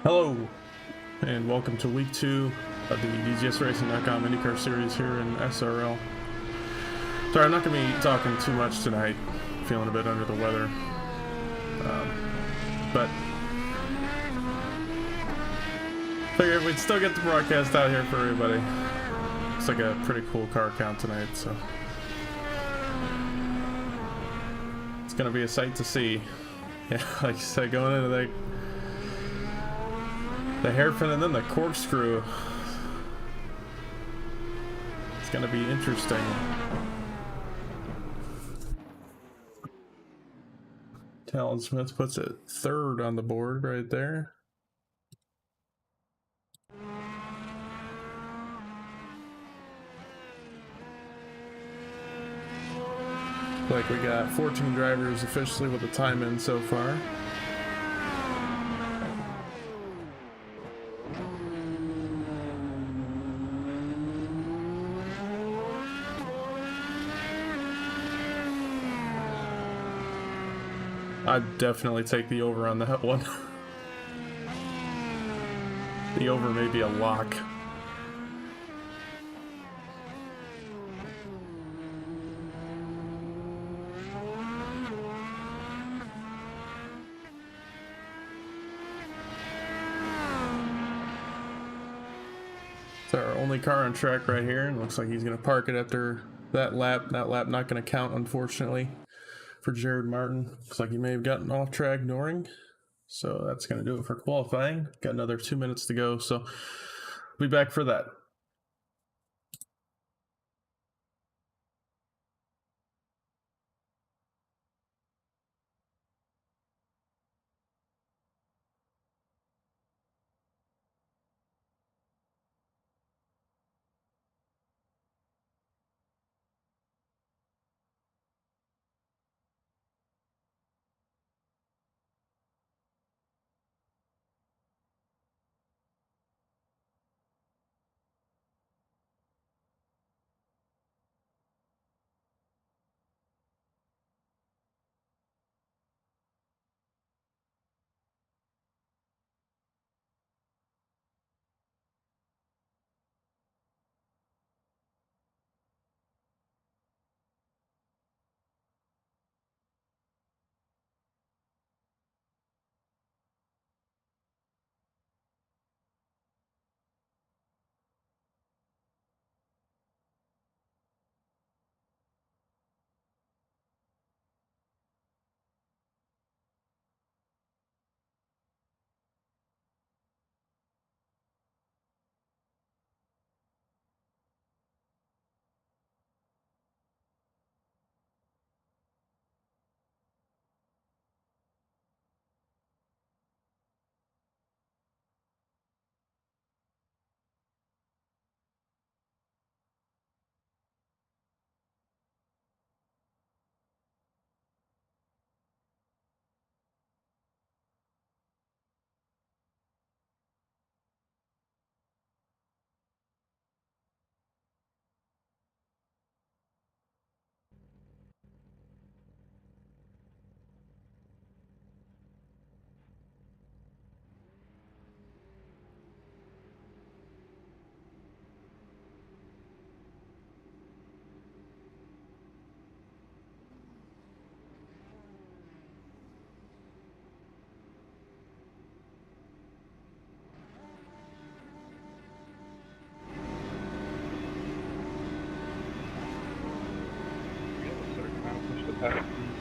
Hello, and welcome to week 2 of the DGSRacing.com Indycar series here in SRL. Sorry, I'm not going to be talking too much tonight. Feeling a bit under the weather. But figured we'd still get the broadcast out here for everybody. Looks like a pretty cool car count tonight, so it's going to be a sight to see. Yeah, like I said, going into the hairpin and then the corkscrew. It's gonna be interesting. Talon Smith puts it third on the board right there. Like we got 14 drivers officially with a time in so far. I'd definitely take the over on that one. The over may be a lock. It's our only car on track right here, and looks like he's going to park it after that lap. That lap not going to count, unfortunately, for Jared Martin. Looks like he may have gotten off track Noring. So that's going to do it for qualifying. Got another 2 minutes to go, so be back for that.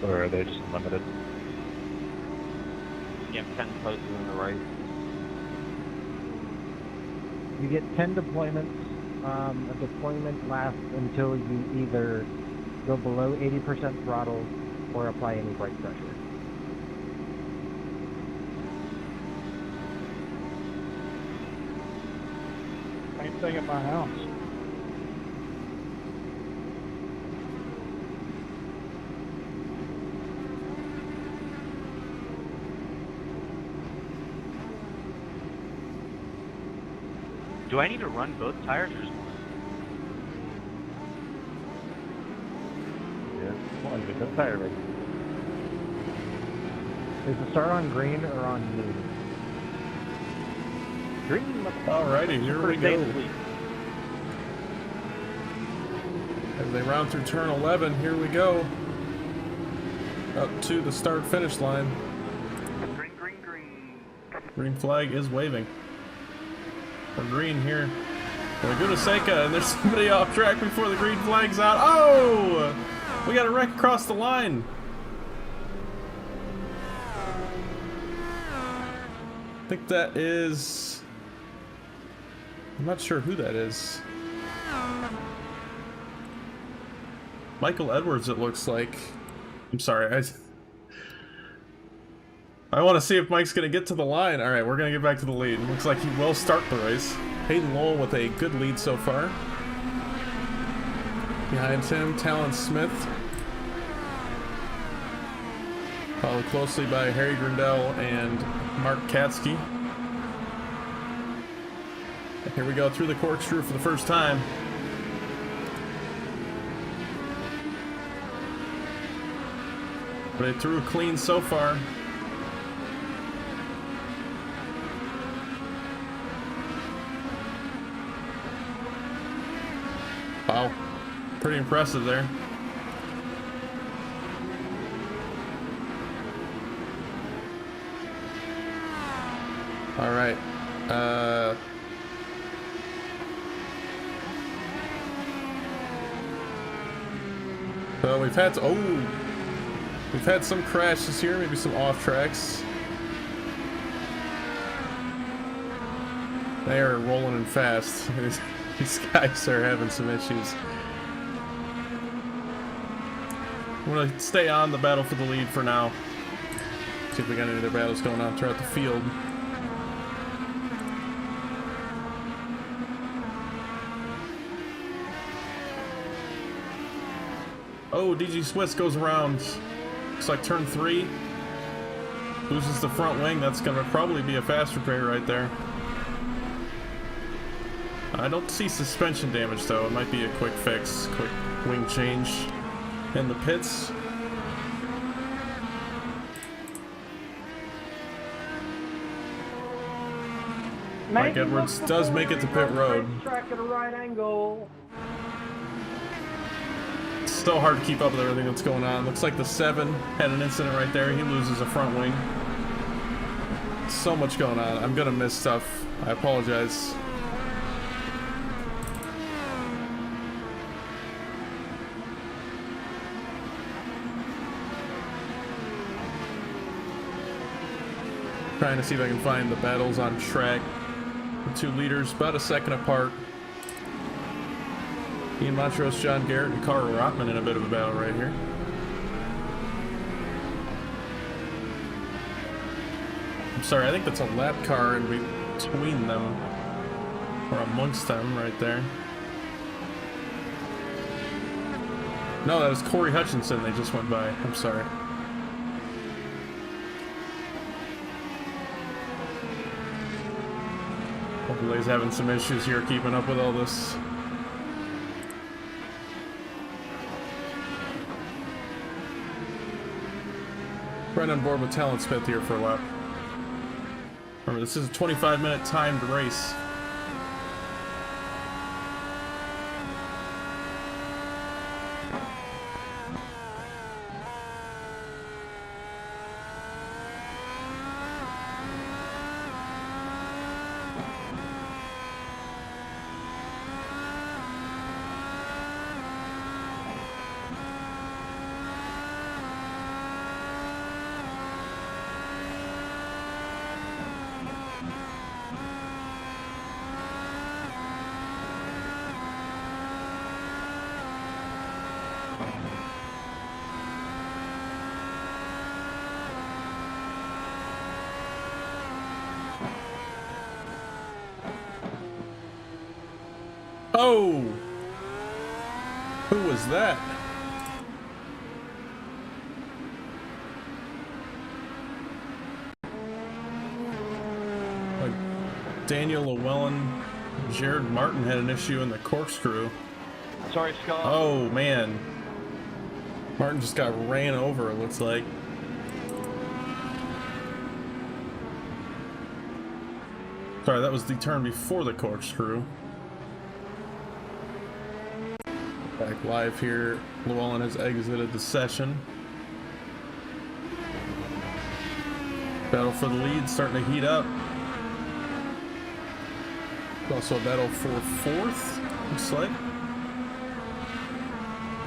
Or are they just unlimited? You have 10 places in the race. You get 10 deployments. A deployment lasts until you either go below 80% throttle or apply any brake pressure. Same thing at my house. Do I need to run both tires or just one? Yeah, one good tire race. Is the start on green or on blue? Green. Alrighty, here we go. As they round through turn 11, here we go. Up to the start-finish line. Green, green, green. Green flag is waving. We're green here. Laguna Seca, and there's somebody off track before the green flag's out. Oh! We got a wreck across the line. I think that is... I'm not sure who that is. Michael Edwards, it looks like. I'm sorry, I want to see if Mike's going to get to the line. Alright, we're going to get back to the lead. Looks like he will start the race. Hayden Lowell with a good lead so far. Behind him, Talon Smith. Followed closely by Harry Grindell and Mark Katsky. And here we go through the corkscrew for the first time. But it threw clean so far. Wow, pretty impressive there. All right. So we've had some crashes here, maybe some off tracks. They are rolling in fast. These guys are having some issues. I'm gonna stay on the battle for the lead for now. See if we got any other battles going on throughout the field. Oh, DG Swiss goes around. Looks like turn 3. Loses the front wing. That's gonna probably be a fast repair right there. I don't see suspension damage though. It might be a quick fix, quick wing change in the pits. Mike Edwards does make it to pit road. Track at a right angle. It's still hard to keep up with everything that's going on. Looks like the 7 had an incident right there. He loses a front wing. So much going on. I'm gonna miss stuff. I apologize. Trying to see if I can find the battles on track. The 2 leaders about a second apart. Ian Montrose, John Garrett, and Carl Rotman in a bit of a battle right here. I'm sorry, I think that's a lap car in between them, or amongst them right there. No, that was Corey Hutchinson they just went by. I'm sorry. Hopefully he's having some issues here keeping up with all this. Right on board with Talent Smith here for a lap. Remember, this is a 25-minute timed race. Oh! Who was that? Like Daniel Llewellyn, Jared Martin had an issue in the corkscrew. Sorry, Scott. Oh man. Martin just got ran over, it looks like. Sorry, that was the turn before the corkscrew. Back live here. Llewellyn has exited the session. Battle for the lead starting to heat up. Also a battle for 4th, looks like.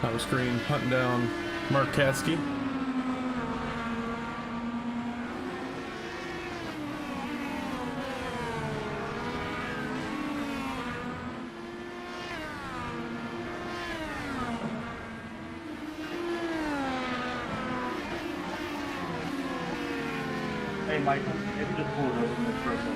Power screen hunting down Mark Katsky. Hey, Michael, maybe just pull it over in this circle.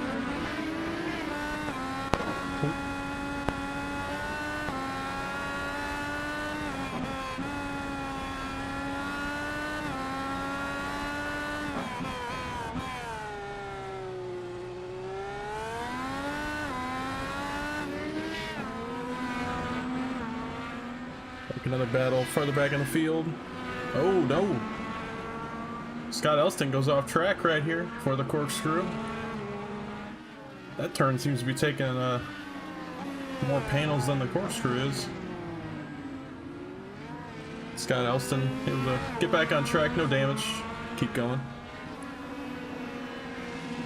Another battle further back in the field. Oh no. Scott Elston goes off track right here for the corkscrew. That turn seems to be taking more panels than the corkscrew is. Scott Elston able to get back on track, no damage, keep going.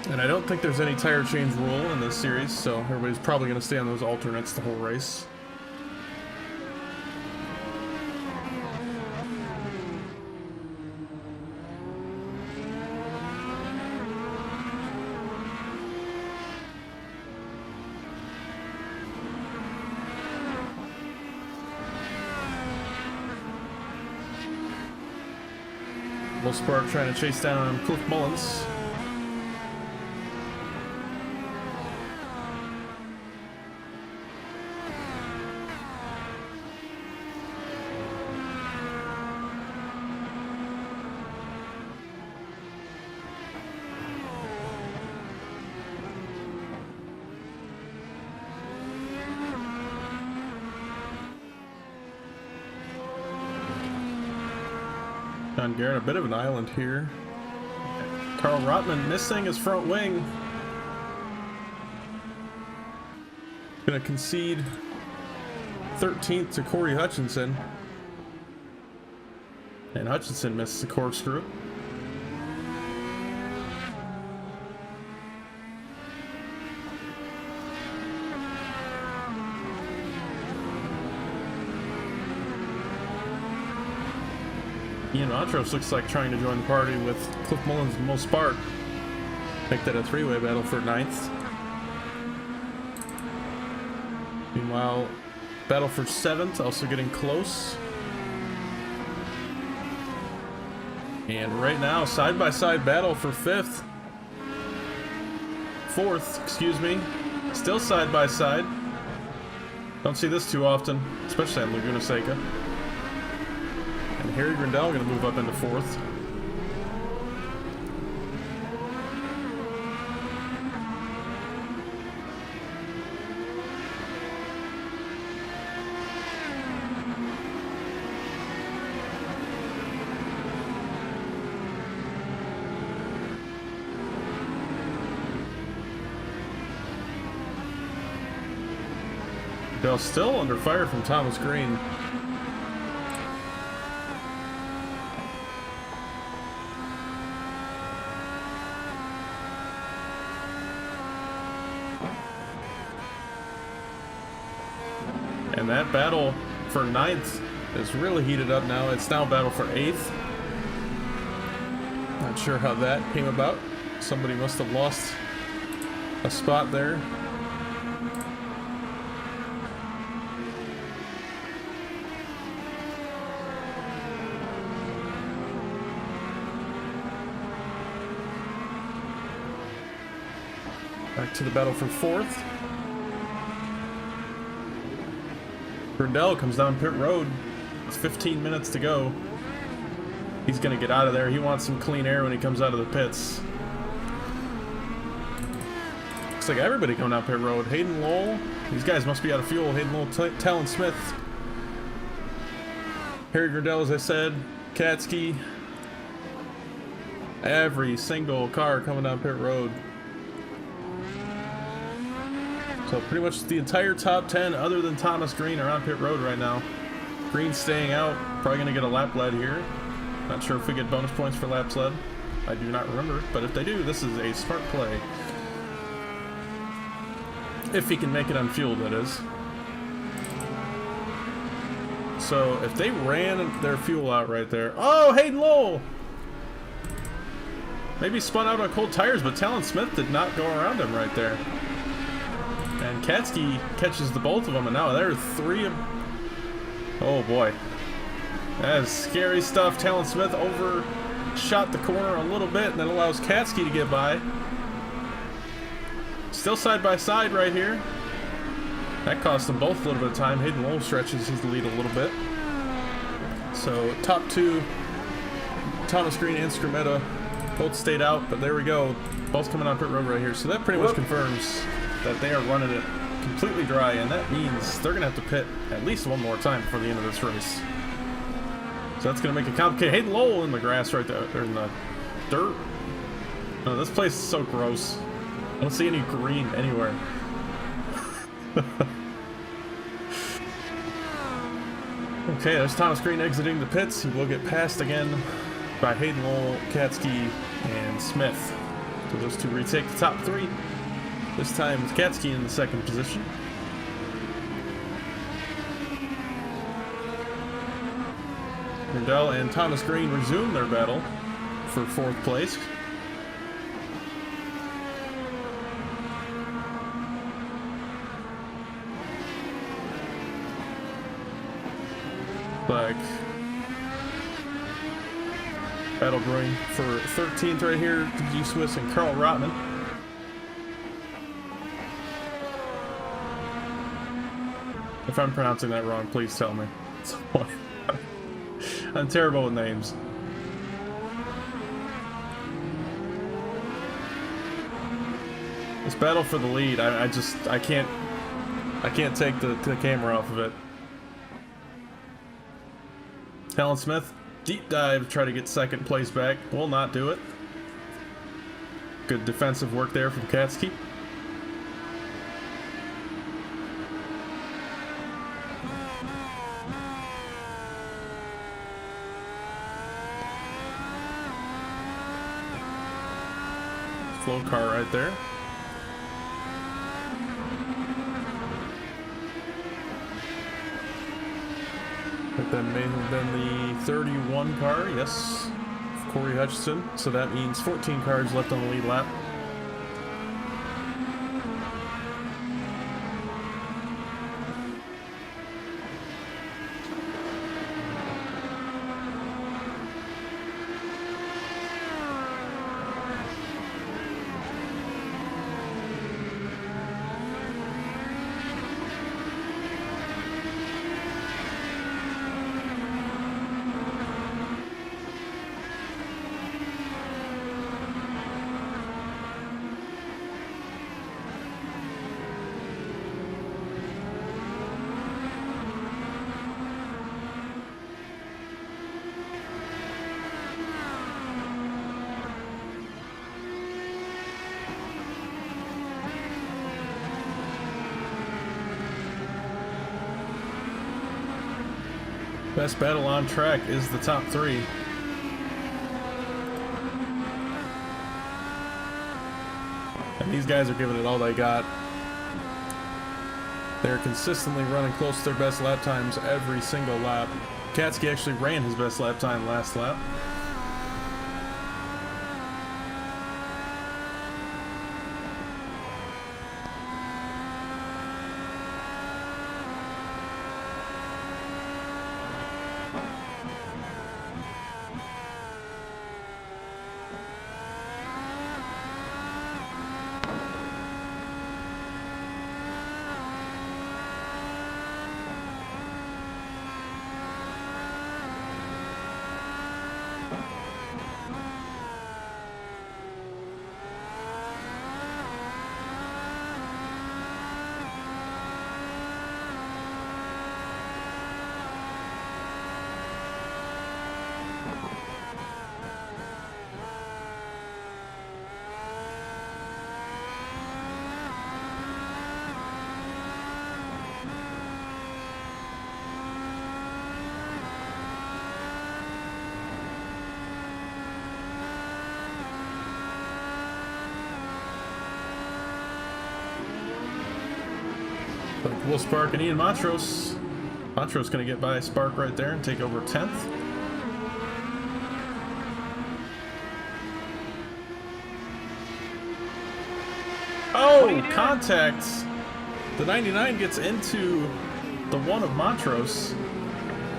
And I don't think there's any tire change rule in this series, so everybody's probably going to stay on those alternates the whole race. Will Spark trying to chase down Cliff Mullins. John Garrett, a bit of an island here. Carl Rotman missing his front wing. Gonna concede 13th to Corey Hutchinson. And Hutchinson misses the corkscrew. Ian Montrose looks like trying to join the party with Cliff Mullins and Mo Spark. Make that a three-way battle for 9th. Meanwhile, battle for 7th, also getting close. And right now, side-by-side battle for 5th. 4th, excuse me. Still side-by-side. Don't see this too often, especially at Laguna Seca. And Harry Grindell going to move up into 4th. Grindell still under fire from Thomas Green. And that battle for 9th is really heated up now. It's now battle for 8th. Not sure how that came about. Somebody must have lost a spot there. Back to the battle for 4th. Grindell comes down pit road with 15 minutes to go. He's going to get out of there. He wants some clean air when he comes out of the pits. Looks like everybody coming down pit road. Hayden Lowell. These guys must be out of fuel. Hayden Lowell, Talon Smith. Harry Grindell, as I said. Katsky. Every single car coming down pit road. So pretty much the entire top 10 other than Thomas Green are on pit road right now. Green staying out, probably going to get a lap led here. Not sure if we get bonus points for laps led. I do not remember, but if they do, this is a smart play. If he can make it unfueled, that is. So if they ran their fuel out right there. Oh, Hayden Lowell! Maybe spun out on cold tires, but Talon Smith did not go around him right there. And Katsky catches the both of them, and now there are 3 of... Oh boy. That is scary stuff. Talon Smith overshot the corner a little bit, and that allows Katsky to get by. Still side by side right here. That cost them both a little bit of time. Hayden Lowell stretches his lead a little bit. So top 2, Thomas Green and Scrimetta, both stayed out, but there we go. Both coming on pit road right here. So that pretty much confirms that they are running it completely dry, and that means they're going to have to pit at least one more time before the end of this race. So that's going to make it complicated. Hayden Lowell in the grass right there, or in the dirt. No, this place is so gross. I don't see any green anywhere. Okay, there's Thomas Green exiting the pits. He will get passed again by Hayden Lowell, Katsky, and Smith. So those two retake the top three. This time with Katsky in the second position. Rindell and Thomas Green resume their battle for fourth place. Like battle brewing for 13th right here, G Swiss and Carl Rotman. If I'm pronouncing that wrong, please tell me. I'm terrible with names. This battle for the lead, I can't take the camera off of it. Helen Smith, deep dive to try to get second place back. Will not do it. Good defensive work there from Katsky. Flow car right there. That may have been the 31 car, yes, Corey Hutchison. So that means 14 cars left on the lead lap. Best battle on track is the top three. And these guys are giving it all they got. They're consistently running close to their best lap times every single lap. Katsky actually ran his best lap time last lap. Will Spark and Ian Montrose. Montrose going to get by Spark right there and take over 10th. Oh, contact. The 99 gets into the one of Montrose.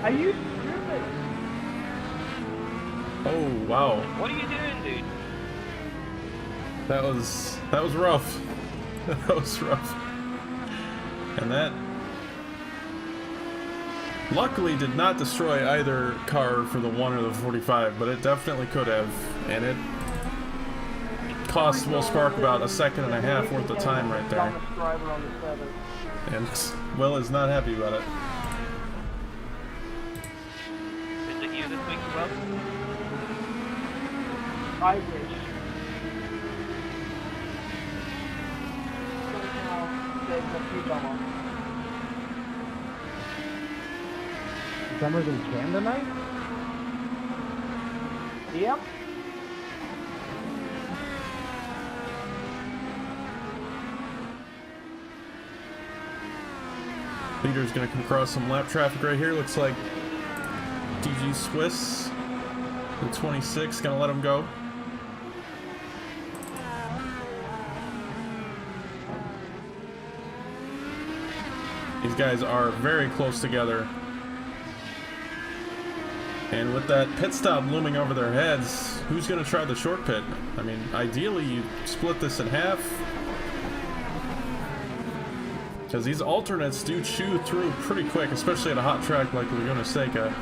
Are you stupid? Oh, wow. What are you doing, dude? That was rough. That was rough. And that luckily did not destroy either car for the 1 or the 45, but it definitely could have. And it cost Will Spark about a second and a half worth of time right there. Thomas driver on the 7. And Will is not happy about it. Is it you this week, Rob? I wish. Somehow there's a few dollars. Summer's in Cam tonight? Yep. Leader's gonna come across some lap traffic right here. Looks like DG Swiss, the 26, gonna let him go. These guys are very close together. And with that pit stop looming over their heads, who's gonna try the short pit? I mean, ideally you split this in half, because these alternates do chew through pretty quick, especially at a hot track like Laguna Seca.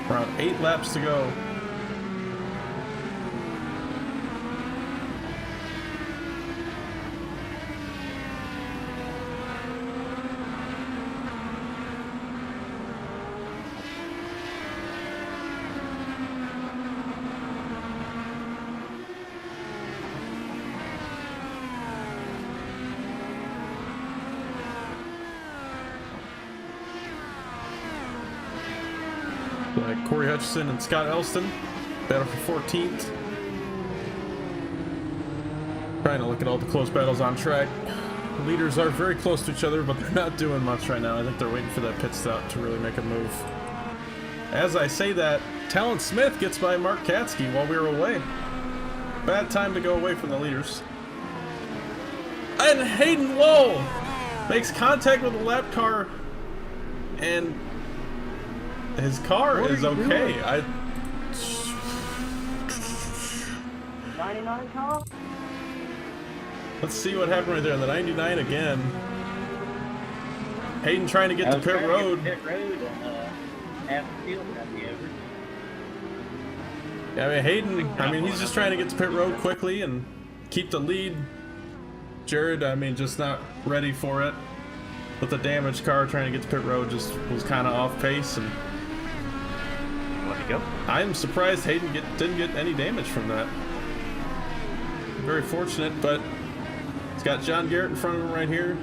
Around 8 laps to go. Like Corey Hutchison and Scott Elston battle for 14th. Trying to look at all the close battles on track. The leaders are very close to each other, but they're not doing much right now. I think they're waiting for that pit stop to really make a move. As I say that, Talon Smith gets by Mark Katsky while we were away. Bad time to go away from the leaders. And Hayden Lowell makes contact with the lap car, and his car is okay. 99 car? Let's see what happened right there in the 99 again. Hayden trying to get to pit road. Yeah, I mean Hayden, he's just trying to get to pit road quickly and keep the lead. Jared, just not ready for it. With the damaged car trying to get to pit road, just was kind of off pace, and Let me go. I am surprised Hayden didn't get any damage from that. Very fortunate, but he's got John Garrett in front of him right here.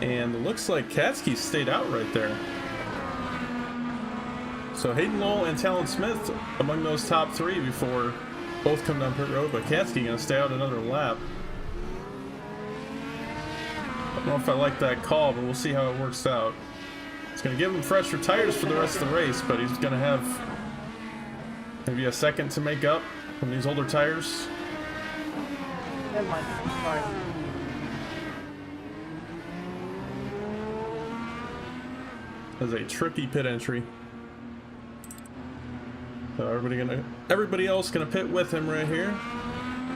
And it looks like Katsky stayed out right there. So Hayden Lowell and Talon Smith among those top 3 before both come down pit road, but Katsky gonna stay out another lap. I don't know if I like that call, but we'll see how it works out. It's going to give him fresher tires for the rest of the race, but he's going to have maybe a second to make up from these older tires. Never mind. Sorry. As a tricky pit entry. So everybody else gonna pit with him right here,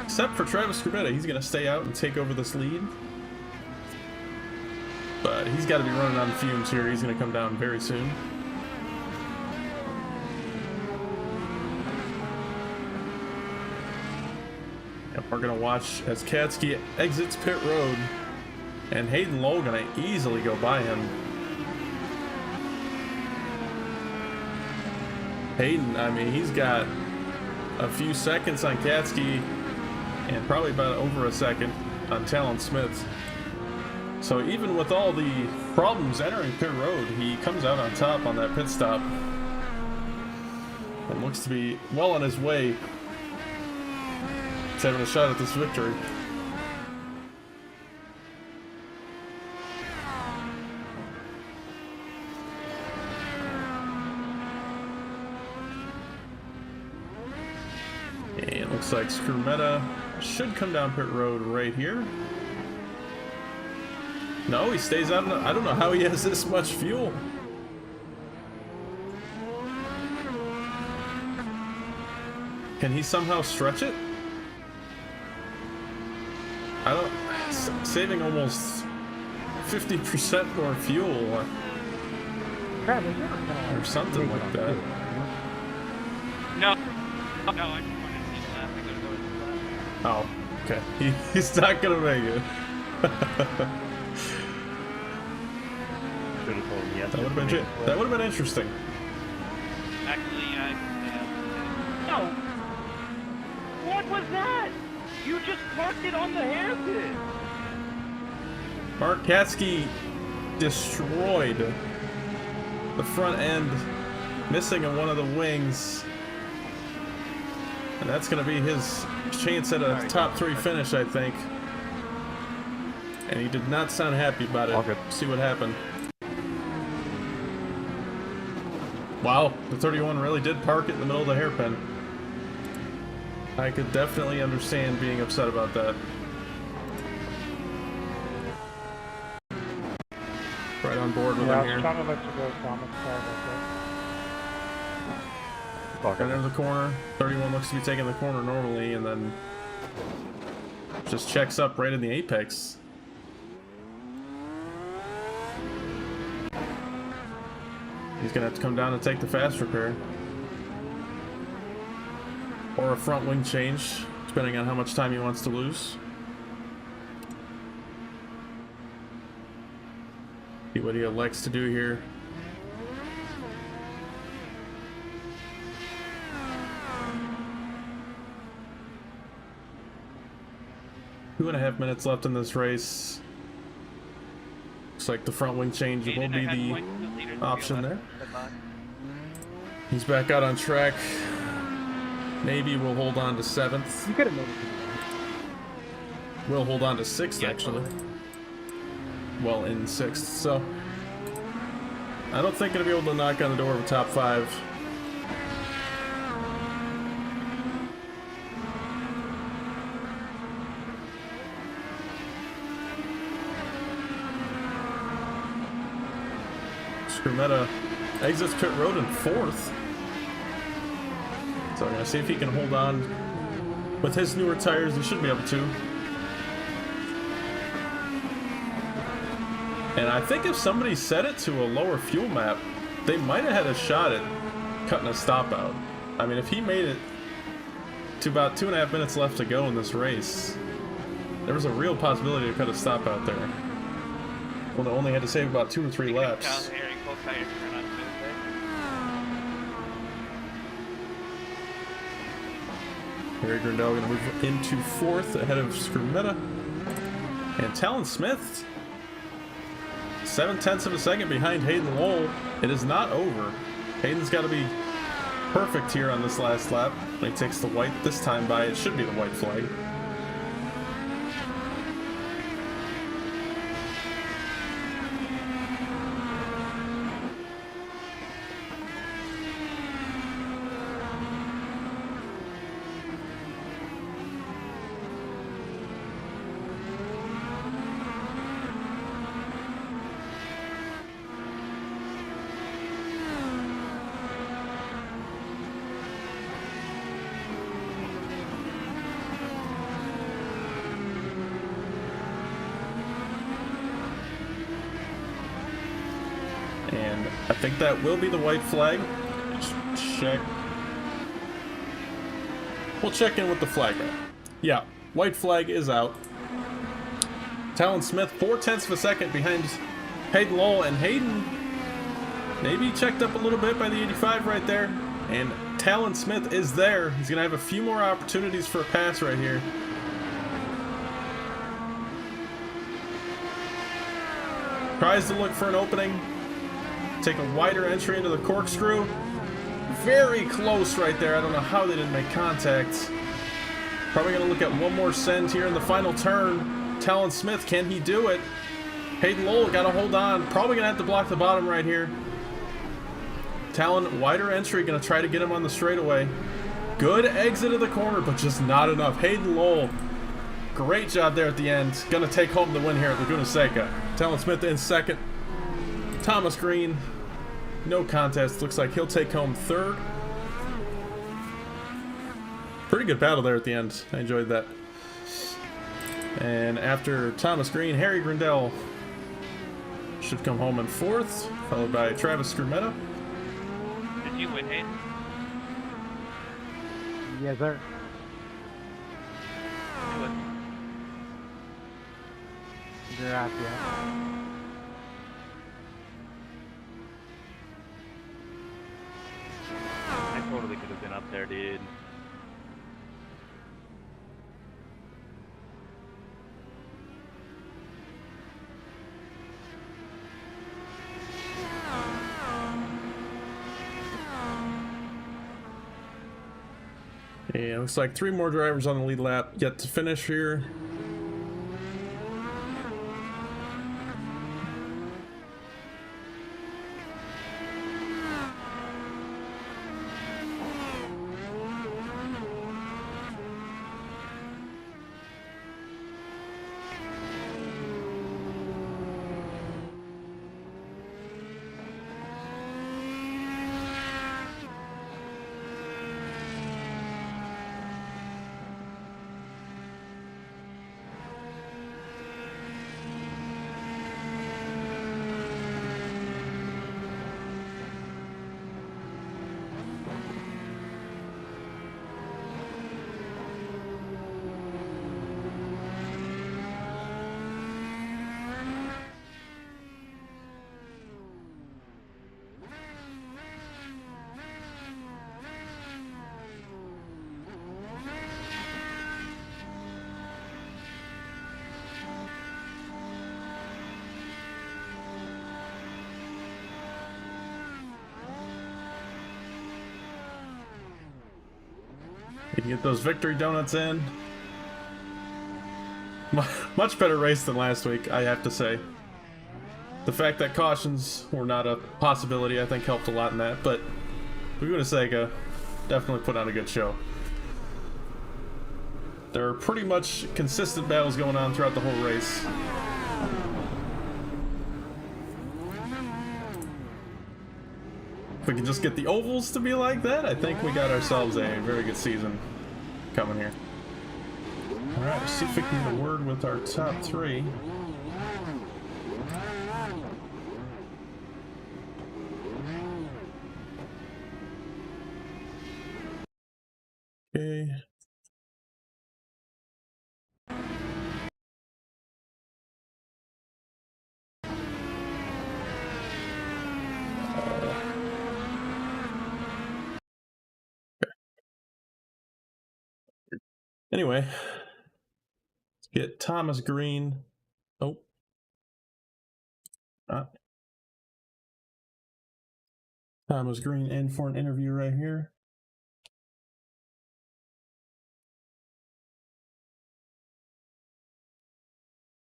except for Travis Corbetta. He's gonna stay out and take over this lead. But he's got to be running on fumes here. He's going to come down very soon. Yep, we're going to watch as Katsky exits pit road, and Hayden Lowell going to easily go by him. Hayden, he's got a few seconds on Katsky and probably about over a second on Talon Smith. So even with all the problems entering pit road, he comes out on top on that pit stop and looks to be well on his way to having a shot at this victory. And it looks like Scrumetta should come down pit road right here. No, he stays out. I don't know how he has this much fuel. Can he somehow stretch it? Saving almost 50% more fuel or something like that. No, I just wanted to see the lap. I gotta go to the lap. Oh. Okay, he's not gonna make it. Should have told him yes. That would have been that would have been interesting. Actually, no. What was that? You just parked it on the hairpin. Mark Katsky destroyed the front end, missing in one of the wings. And that's going to be his chance at a top 3 finish, I think. And he did not sound happy about it. All good. See what happened. Wow, the 31 really did park it in the middle of the hairpin. I could definitely understand being upset about that. Right on board with Yeah, I him was here. trying to let you go, Thomas. Sorry about Right into the corner. 31 looks to be taking the corner normally, and then just checks up right in the apex. He's gonna have to come down and take the fast repair. Or a front wing change, depending on how much time he wants to lose. See what he elects to do here. 2.5 minutes left in this race. Looks like the front wing change will be the option there. He's back out on track. Maybe we'll hold on to 7th. You could have made it. We'll hold on to 6th, actually. Well, in 6th, so I don't think gonna be able to knock on the door of a top 5. Scrumetta exits pit road in 4th. So we're gonna see if he can hold on with his newer tires. He should be able to. And I think if somebody set it to a lower fuel map, they might have had a shot at cutting a stop out. I mean, if he made it to about 2.5 minutes left to go in this race, there was a real possibility to cut a stop out there. Well, they only had to save about 2 or 3 laps. Harry Grindell going to move into 4th ahead of Scrumetta. And Talon Smith, 7/10 of a second behind Hayden Lowell. It is not over. Hayden's got to be perfect here on this last lap. When he takes the white this time by, it should be the white flag. And I think that will be the white flag. Just check. We'll check in with the flag. Yeah, white flag is out. Talon Smith, 0.4 of a second behind Hayden Lowell, and Hayden maybe checked up a little bit by the 85 right there. And Talon Smith is there. He's gonna have a few more opportunities for a pass right here. Tries to look for an opening. Take a wider entry into the corkscrew. Very close right there. I don't know how they didn't make contact. Probably going to look at one more send here in the final turn. Talon Smith, can he do it? Hayden Lowell got to hold on. Probably going to have to block the bottom right here. Talon, wider entry, going to try to get him on the straightaway. Good exit of the corner, but just not enough. Hayden Lowell, great job there at the end. Going to take home the win here at Laguna Seca. Talon Smith in 2nd. Thomas Green, no contest. Looks like he'll take home 3rd. Pretty good battle there at the end. I enjoyed that. And after Thomas Green, Harry Grindell should come home in 4th, followed by Travis Scrumetta. Did you win, Hayden? Yes, sir. Gracias. I totally could have been up there, dude. Yeah, looks like 3 more drivers on the lead lap yet to finish here. You can get those victory donuts in. Much better race than last week, I have to say. The fact that cautions were not a possibility, I think, helped a lot in that. But Laguna Seca definitely put on a good show. There are pretty much consistent battles going on throughout the whole race. If we can just get the ovals to be like that, I think we got ourselves a very good season coming here. Alright, let's see if we can get a word with our top 3. Okay. Anyway, let's get Thomas Green. Oh. Thomas Green in for an interview right here.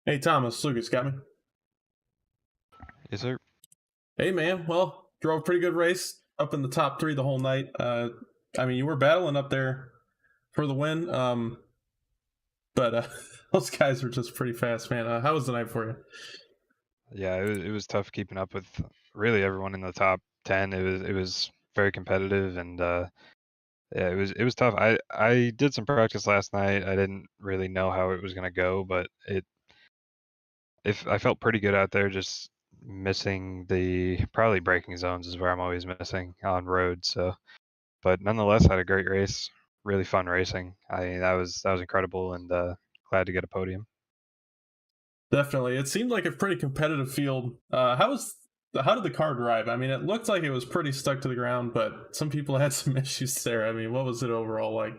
Hey Thomas, Lucas, got me? Yes, sir. Hey man, well, drove a pretty good race, up in the top 3 the whole night. I mean, you were battling up there for the win, but those guys were just pretty fast, man. How was the night for you? Yeah, it was tough keeping up with really everyone in the top 10. It was very competitive, and yeah, it was tough. I did some practice last night. I didn't really know how it was gonna go, but if I felt pretty good out there, just missing the probably braking zones is where I'm always missing on road. So, but nonetheless, had a great race. Really fun racing. That was incredible, and glad to get a podium. Definitely. It seemed like a pretty competitive field. How did the car drive? I mean, it looked like it was pretty stuck to the ground, but some people had some issues there. I mean, what was it overall like?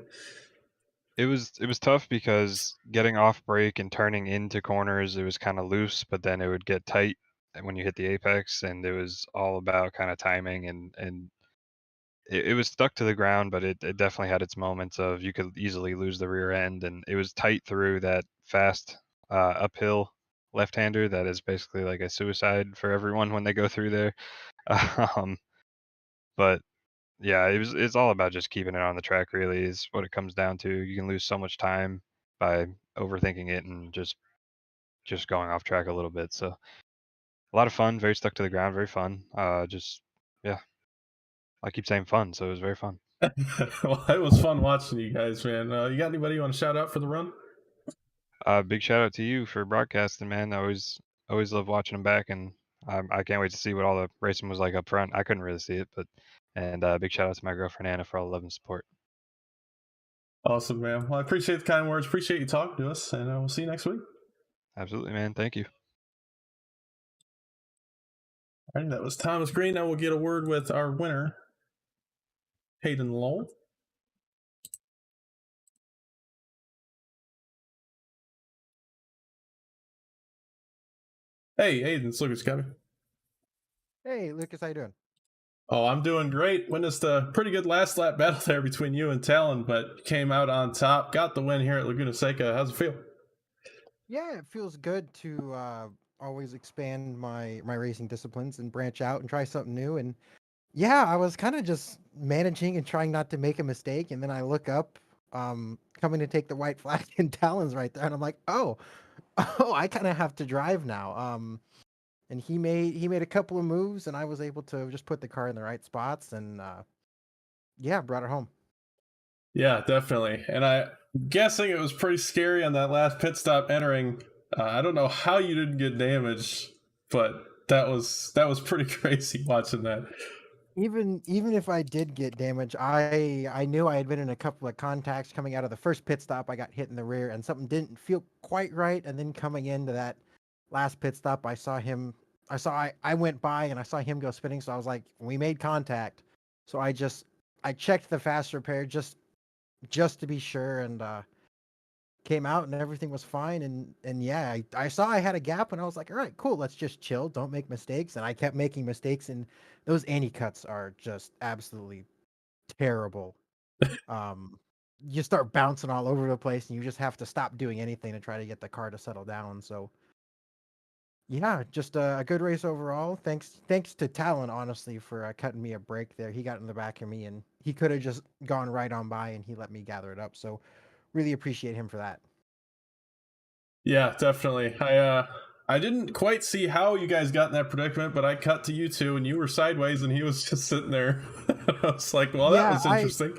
It was tough because getting off brake and turning into corners, it was kind of loose, but then it would get tight when you hit the apex, and it was all about kind of timing, and it was stuck to the ground, but it definitely had its moments of you could easily lose the rear end, and it was tight through that fast uphill left-hander that is basically like a suicide for everyone when they go through there. Um, but yeah, it's all about just keeping it on the track really is what it comes down to. You can lose so much time by overthinking it and just going off track a little bit. So a lot of fun, very stuck to the ground, very fun. Just yeah, I keep saying fun, so it was very fun. Well, it was fun watching you guys, man. You got anybody you want to shout out for the run? Big shout out to you for broadcasting, man. I always love watching them back, and I can't wait to see what all the racing was like up front. I couldn't really see it, but and big shout out to my girlfriend Anna for all the love and support. Awesome, man. Well, I appreciate the kind words. Appreciate you talking to us, and we'll see you next week. Absolutely, man. Thank you. All right, that was Thomas Green. Now we'll get a word with our winner, Hayden Lowell. Hey, Hayden, it's Lucas Cubby. Hey, Lucas, how you doing? Oh, I'm doing great. Witnessed a pretty good last lap battle there between you and Talon, but came out on top. Got the win here at Laguna Seca. How's it feel? Yeah, it feels good to always expand my racing disciplines and branch out and try something new. And yeah, I was kind of just managing and trying not to make a mistake, and then I look up, coming to take the white flag, and Talon's right there, and I'm like, oh, oh, I kind of have to drive now. And he made a couple of moves, and I was able to just put the car in the right spots, and yeah, brought it home. Yeah, definitely. And I'm guessing it was pretty scary on that last pit stop entering. I don't know how you didn't get damaged, but that was pretty crazy watching that. Even if I did get damage, I knew I had been in a couple of contacts coming out of the first pit stop. I got hit in the rear, and something didn't feel quite right. And then coming into that last pit stop, I saw him. I went by and I saw him go spinning. So I was like, we made contact. So I checked the fast repair just to be sure, and came out and everything was fine. And yeah, I saw I had a gap, and I was like, all right, cool, let's just chill, don't make mistakes. And I kept making mistakes, and those anti cuts are just absolutely terrible. You start bouncing all over the place, and you just have to stop doing anything to try to get the car to settle down. So yeah, just a good race overall. Thanks to Talon, honestly, for cutting me a break there. He got in the back of me, and he could have just gone right on by, and he let me gather it up. So really appreciate him for that. Yeah, definitely. I didn't quite see how you guys got in that predicament, but I cut to you two, and you were sideways, and he was just sitting there. I was like, well, that Yeah, was interesting.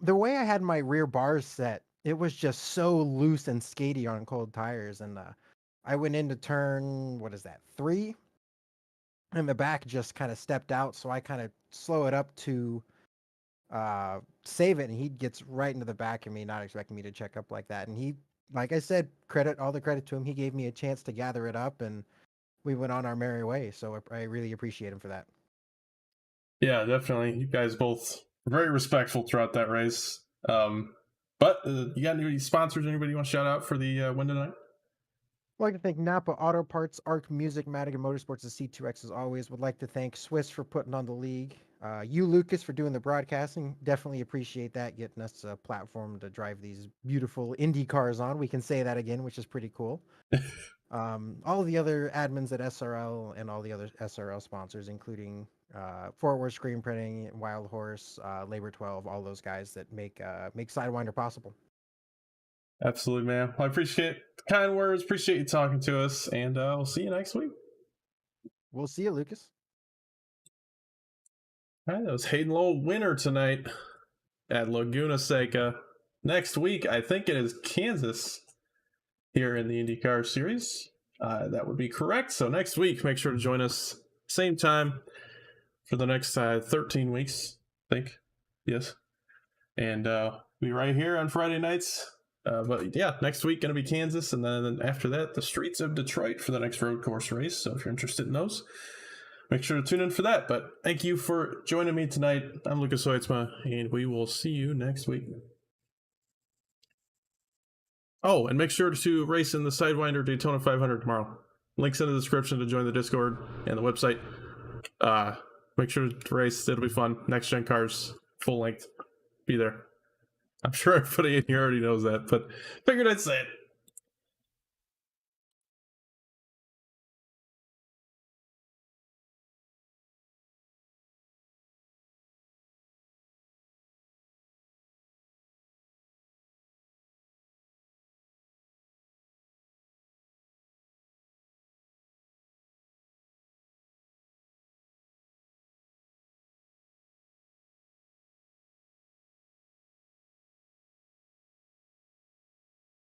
the way I had my rear bars set, it was just so loose and skatey on cold tires, and I went into turn, what is that, 3, and the back just kind of stepped out, so I kind of slow it up to save it, and he gets right into the back of me, not expecting me to check up like that. And he, like I said, all the credit to him. He gave me a chance to gather it up, and we went on our merry way. So I really appreciate him for that. Yeah, definitely. You guys both were very respectful throughout that race. But you got any sponsors? Anybody you want to shout out for the win tonight? I'd like to thank Napa Auto Parts, Arc Music, Madigan Motorsports, and C2X as always. Would like to thank Swiss for putting on the league. You, Lucas, for doing the broadcasting. Definitely appreciate that, getting us a platform to drive these beautiful Indy cars on. We can say that again, which is pretty cool. All the other admins at SRL and all the other SRL sponsors, including Forward Screen Printing, Wild Horse, Labor 12, all those guys that make Sidewinder possible. Absolutely, man. Well, I appreciate the kind words. Appreciate you talking to us, and we'll see you next week. We'll see you, Lucas. All right, that was Hayden Lowell, winner tonight at Laguna Seca. Next week, I think it is Kansas here in the IndyCar series. That would be correct. So next week, make sure to join us same time for the next 13 weeks, I think. Yes. And be right here on Friday nights. But yeah, next week going to be Kansas, and then after that, the streets of Detroit for the next road course race. So if you're interested in those, make sure to tune in for that. But thank you for joining me tonight. I'm Lucas Hoitzma, and we will see you next week. Oh, and make sure to race in the Sidewinder Daytona 500 tomorrow. Links in the description to join the Discord and the website. Make sure to race. It'll be fun. Next gen cars, full length. Be there. I'm sure everybody in here already knows that, but figured I'd say it.